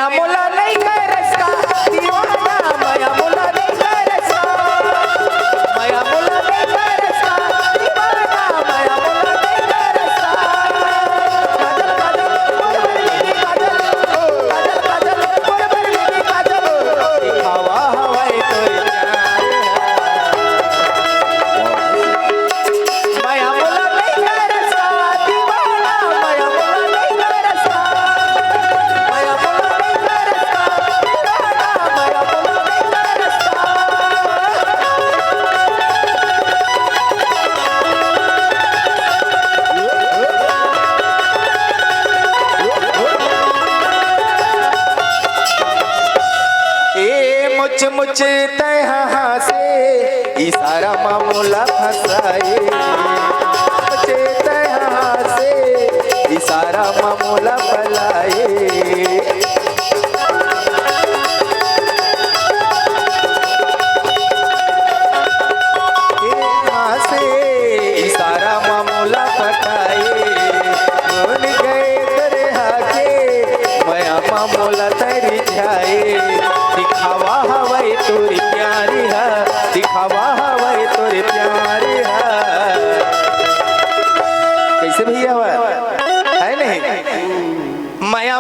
माया मोला नहीं करस का दीवाना माया मोला नहीं करस का माया मोला नहीं करस का दीवाना माया मोला नहीं करस का काजल काजल बरबर मेरी काजल दिखावा हवाई तोरी माया मोला नहीं करस का दीवाना माया मोला नहीं करस का माया मोला नहीं करस का दीवाना माया मोला नहीं करस का ए मुझ मुझ तहा से इशारा मामूला फसाए मुझे तहा से इशारा मामूला फलाए यहाँ से इशारा मामूला फटाए भूल गए तेरे हाके माया मामूला तेरी जाए दिखावा हवाई तोरी प्यारी है दिखावा हवाई तोरी प्यारी है कैसे भैया है नहीं माया